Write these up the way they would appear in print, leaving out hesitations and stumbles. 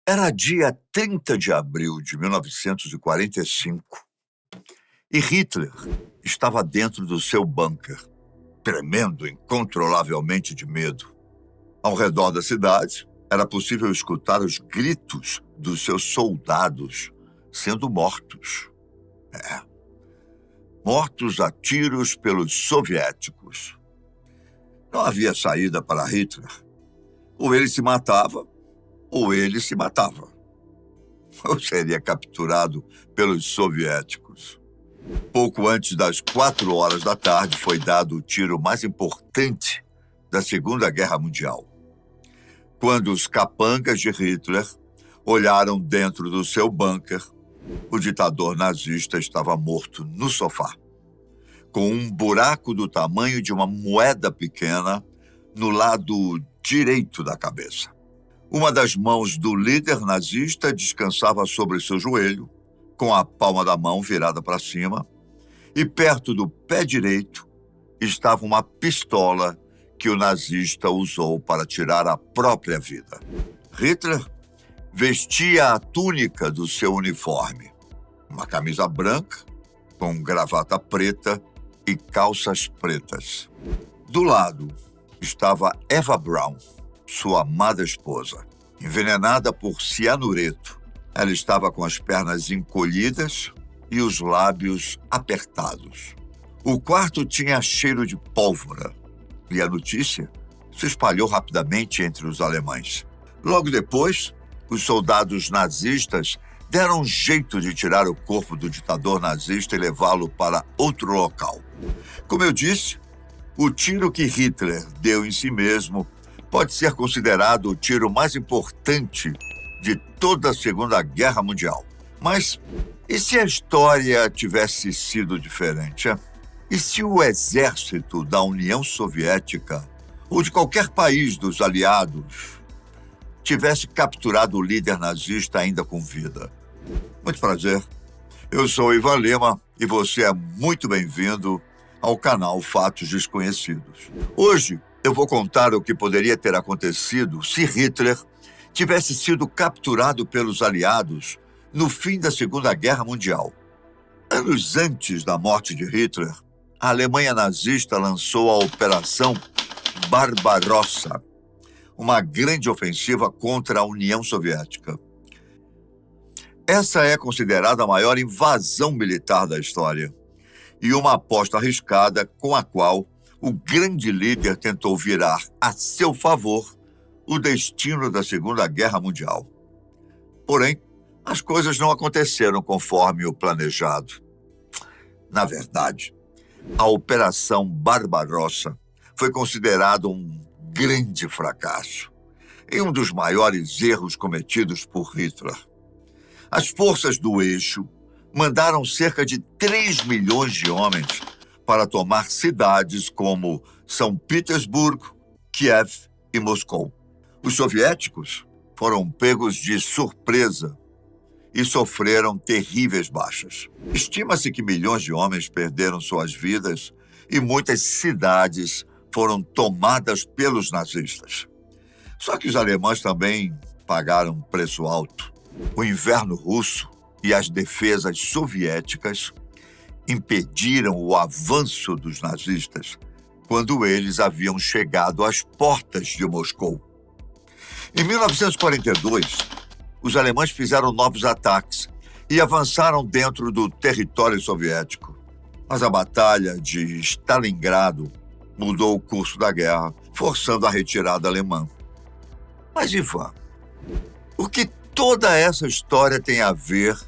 Era dia 30 de abril de 1945 e Hitler estava dentro do seu bunker, tremendo incontrolavelmente de medo. Ao redor da cidade, era possível escutar os gritos dos seus soldados sendo mortos. Mortos a tiros pelos soviéticos. Não havia saída para Hitler. Ou ele se matava, ou ele se matava. Ou seria capturado pelos soviéticos. Pouco antes das 4 horas da tarde foi dado o tiro mais importante da Segunda Guerra Mundial. Quando os capangas de Hitler olharam dentro do seu bunker, o ditador nazista estava morto no sofá, com um buraco do tamanho de uma moeda pequena no lado direito da cabeça. Uma das mãos do líder nazista descansava sobre seu joelho, com a palma da mão virada para cima, e perto do pé direito estava uma pistola que o nazista usou para tirar a própria vida. Hitler vestia a túnica do seu uniforme, uma camisa branca com gravata preta e calças pretas. Do lado estava Eva Braun, sua amada esposa, envenenada por cianureto. Ela estava com as pernas encolhidas e os lábios apertados. O quarto tinha cheiro de pólvora e a notícia se espalhou rapidamente entre os alemães. Logo depois, os soldados nazistas deram um jeito de tirar o corpo do ditador nazista e levá-lo para outro local. Como eu disse, o tiro que Hitler deu em si mesmo pode ser considerado o tiro mais importante de toda a Segunda Guerra Mundial. Mas e se a história tivesse sido diferente? E se o exército da União Soviética ou de qualquer país dos aliados tivesse capturado o líder nazista ainda com vida? Muito prazer. Eu sou Ivan Lima e você é muito bem-vindo ao canal Fatos Desconhecidos. Hoje eu vou contar o que poderia ter acontecido se Hitler tivesse sido capturado pelos aliados no fim da Segunda Guerra Mundial. Anos antes da morte de Hitler, a Alemanha nazista lançou a Operação Barbarossa, uma grande ofensiva contra a União Soviética. Essa é considerada a maior invasão militar da história e uma aposta arriscada com a qual o grande líder tentou virar a seu favor o destino da Segunda Guerra Mundial. Porém, as coisas não aconteceram conforme o planejado. Na verdade, a Operação Barbarossa foi considerada um grande fracasso e um dos maiores erros cometidos por Hitler. As forças do eixo mandaram cerca de 3 milhões de homens para tomar cidades como São Petersburgo, Kiev e Moscou. Os soviéticos foram pegos de surpresa e sofreram terríveis baixas. Estima-se que milhões de homens perderam suas vidas e muitas cidades foram tomadas pelos nazistas. Só que os alemães também pagaram um preço alto. O inverno russo e as defesas soviéticas impediram o avanço dos nazistas quando eles haviam chegado às portas de Moscou. Em 1942, os alemães fizeram novos ataques e avançaram dentro do território soviético. Mas a Batalha de Stalingrado mudou o curso da guerra, forçando a retirada alemã. Mas, Ivan, o que toda essa história tem a ver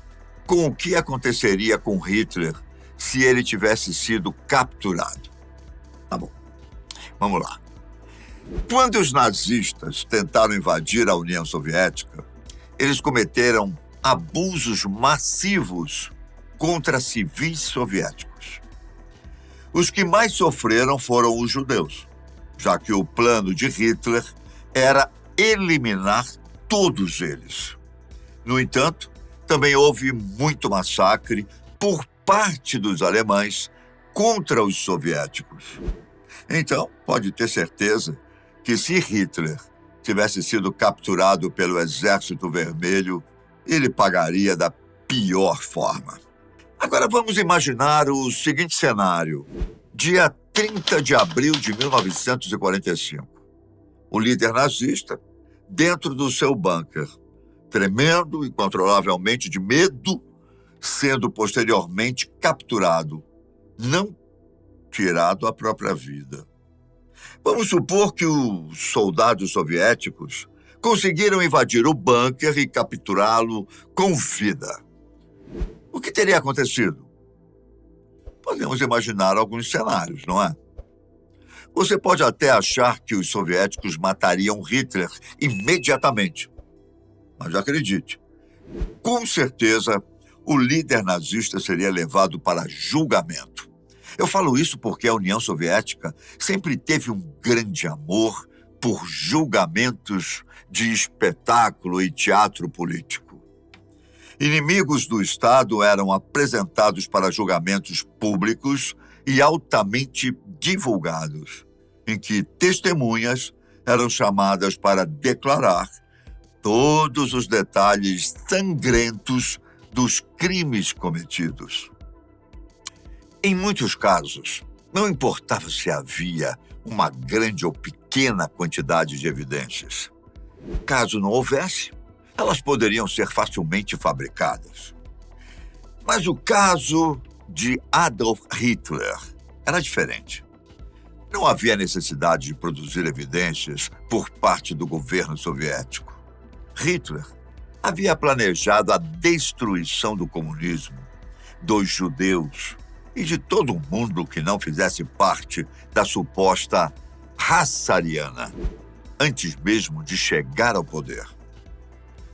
com o que aconteceria com Hitler se ele tivesse sido capturado? Tá bom, vamos lá. Quando os nazistas tentaram invadir a União Soviética, eles cometeram abusos massivos contra civis soviéticos. Os que mais sofreram foram os judeus, já que o plano de Hitler era eliminar todos eles. No entanto, também houve muito massacre por parte dos alemães contra os soviéticos. Então, pode ter certeza que se Hitler tivesse sido capturado pelo Exército Vermelho, ele pagaria da pior forma. Agora vamos imaginar o seguinte cenário. Dia 30 de abril de 1945. O líder nazista, dentro do seu bunker, tremendo incontrolavelmente de medo, sendo posteriormente capturado, não tirado a própria vida. Vamos supor que os soldados soviéticos conseguiram invadir o bunker e capturá-lo com vida. O que teria acontecido? Podemos imaginar alguns cenários, não é? Você pode até achar que os soviéticos matariam Hitler imediatamente. Mas acredite, com certeza o líder nazista seria levado para julgamento. Eu falo isso porque a União Soviética sempre teve um grande amor por julgamentos de espetáculo e teatro político. Inimigos do Estado eram apresentados para julgamentos públicos e altamente divulgados, em que testemunhas eram chamadas para declarar todos os detalhes sangrentos dos crimes cometidos. Em muitos casos, não importava se havia uma grande ou pequena quantidade de evidências. Caso não houvesse, elas poderiam ser facilmente fabricadas. Mas o caso de Adolf Hitler era diferente. Não havia necessidade de produzir evidências por parte do governo soviético. Hitler havia planejado a destruição do comunismo, dos judeus e de todo mundo que não fizesse parte da suposta raça ariana, antes mesmo de chegar ao poder.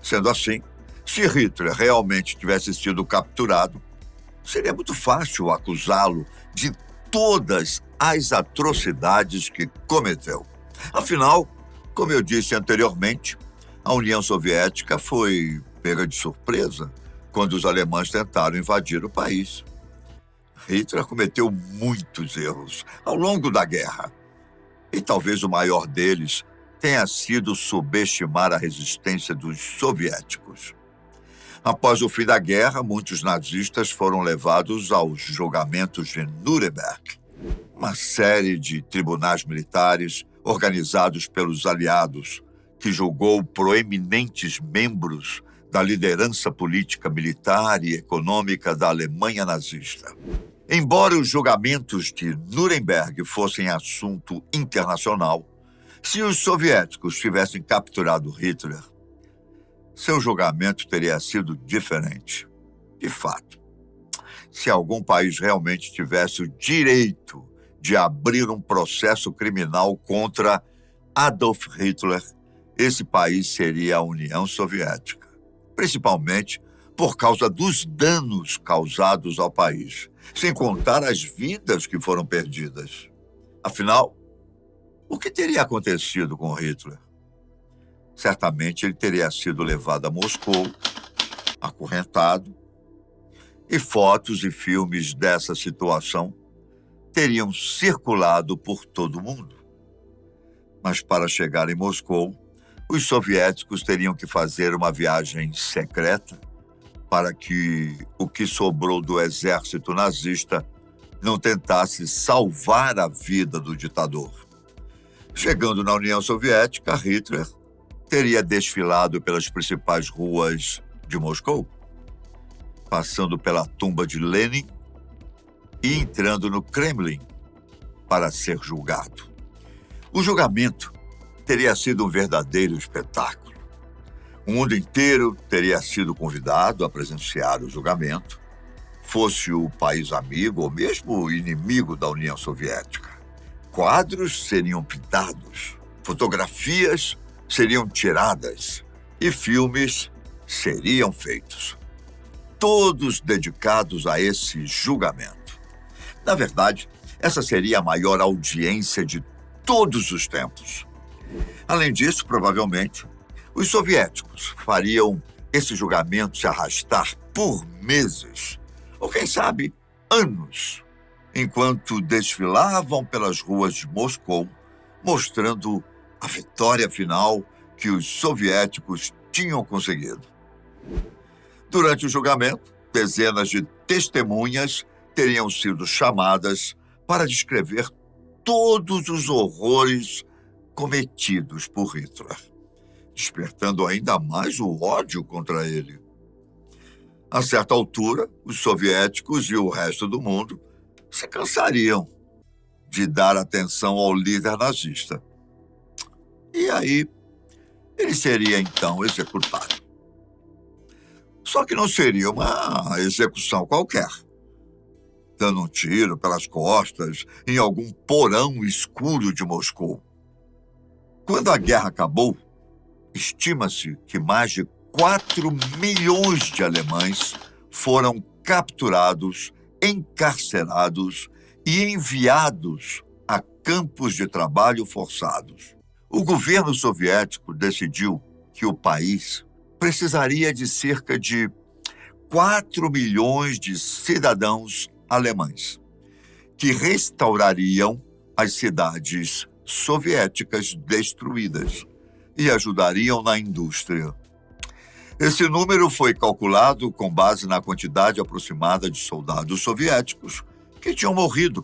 Sendo assim, se Hitler realmente tivesse sido capturado, seria muito fácil acusá-lo de todas as atrocidades que cometeu. Afinal, como eu disse anteriormente, a União Soviética foi pega de surpresa quando os alemães tentaram invadir o país. Hitler cometeu muitos erros ao longo da guerra. E talvez o maior deles tenha sido subestimar a resistência dos soviéticos. Após o fim da guerra, muitos nazistas foram levados aos julgamentos de Nuremberg, uma série de tribunais militares organizados pelos aliados, que julgou proeminentes membros da liderança política, militar e econômica da Alemanha nazista. Embora os julgamentos de Nuremberg fossem assunto internacional, se os soviéticos tivessem capturado Hitler, seu julgamento teria sido diferente. De fato, se algum país realmente tivesse o direito de abrir um processo criminal contra Adolf Hitler, esse país seria a União Soviética, principalmente por causa dos danos causados ao país, sem contar as vidas que foram perdidas. Afinal, o que teria acontecido com Hitler? Certamente ele teria sido levado a Moscou, acorrentado, e fotos e filmes dessa situação teriam circulado por todo o mundo. Mas para chegar em Moscou, os soviéticos teriam que fazer uma viagem secreta para que o que sobrou do exército nazista não tentasse salvar a vida do ditador. Chegando na União Soviética, Hitler teria desfilado pelas principais ruas de Moscou, passando pela tumba de Lenin e entrando no Kremlin para ser julgado. O julgamento teria sido um verdadeiro espetáculo. O mundo inteiro teria sido convidado a presenciar o julgamento, fosse o país amigo ou mesmo inimigo da União Soviética. Quadros seriam pintados, fotografias seriam tiradas e filmes seriam feitos, todos dedicados a esse julgamento. Na verdade, essa seria a maior audiência de todos os tempos. Além disso, provavelmente, os soviéticos fariam esse julgamento se arrastar por meses, ou quem sabe, anos, enquanto desfilavam pelas ruas de Moscou, mostrando a vitória final que os soviéticos tinham conseguido. Durante o julgamento, dezenas de testemunhas teriam sido chamadas para descrever todos os horrores cometidos por Hitler, despertando ainda mais o ódio contra ele. A certa altura, os soviéticos e o resto do mundo se cansariam de dar atenção ao líder nazista. E aí, ele seria então executado. Só que não seria uma execução qualquer, dando um tiro pelas costas em algum porão escuro de Moscou. Quando a guerra acabou, estima-se que mais de 4 milhões de alemães foram capturados, encarcerados e enviados a campos de trabalho forçados. O governo soviético decidiu que o país precisaria de cerca de 4 milhões de cidadãos alemães, que restaurariam as cidades soviéticas destruídas e ajudariam na indústria. Esse número foi calculado com base na quantidade aproximada de soldados soviéticos que tinham morrido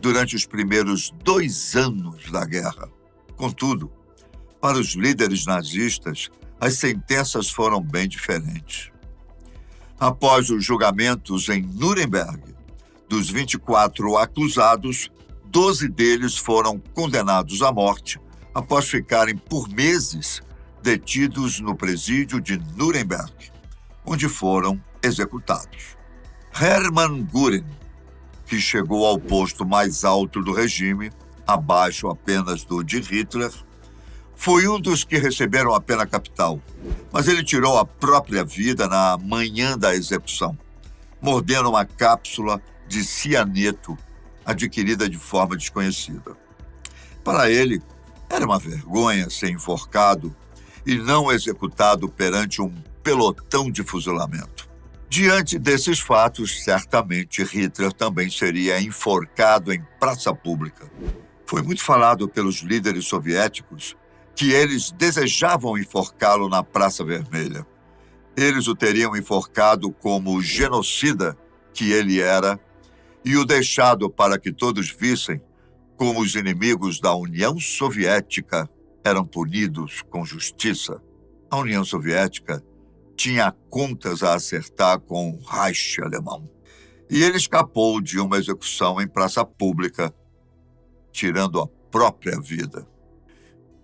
durante os primeiros 2 anos da guerra. Contudo, para os líderes nazistas, as sentenças foram bem diferentes. Após os julgamentos em Nuremberg, dos 24 acusados, 12 deles foram condenados à morte após ficarem por meses detidos no presídio de Nuremberg, onde foram executados. Hermann Göring, que chegou ao posto mais alto do regime, abaixo apenas do de Hitler, foi um dos que receberam a pena capital, mas ele tirou a própria vida na manhã da execução, mordendo uma cápsula de cianeto adquirida de forma desconhecida. Para ele, era uma vergonha ser enforcado e não executado perante um pelotão de fuzilamento. Diante desses fatos, certamente Hitler também seria enforcado em praça pública. Foi muito falado pelos líderes soviéticos que eles desejavam enforcá-lo na Praça Vermelha. Eles o teriam enforcado como genocida que ele era e o deixado para que todos vissem como os inimigos da União Soviética eram punidos com justiça. A União Soviética tinha contas a acertar com o Reich alemão. E ele escapou de uma execução em praça pública, tirando a própria vida.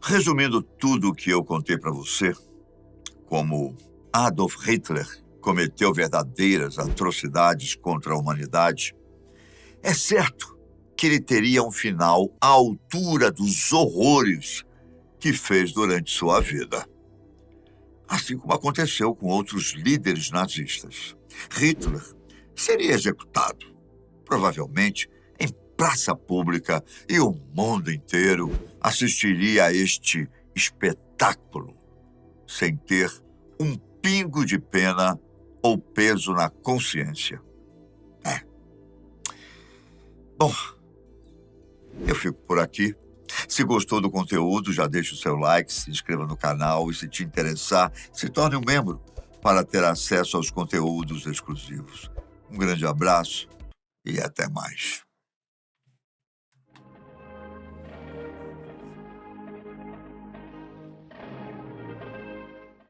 Resumindo tudo o que eu contei para você, como Adolf Hitler cometeu verdadeiras atrocidades contra a humanidade, é certo que ele teria um final à altura dos horrores que fez durante sua vida. Assim como aconteceu com outros líderes nazistas. Hitler seria executado, provavelmente em praça pública, e o mundo inteiro assistiria a este espetáculo sem ter um pingo de pena ou peso na consciência. Bom, eu fico por aqui. Se gostou do conteúdo, já deixa o seu like, se inscreva no canal e, se te interessar, se torne um membro para ter acesso aos conteúdos exclusivos. Um grande abraço e até mais.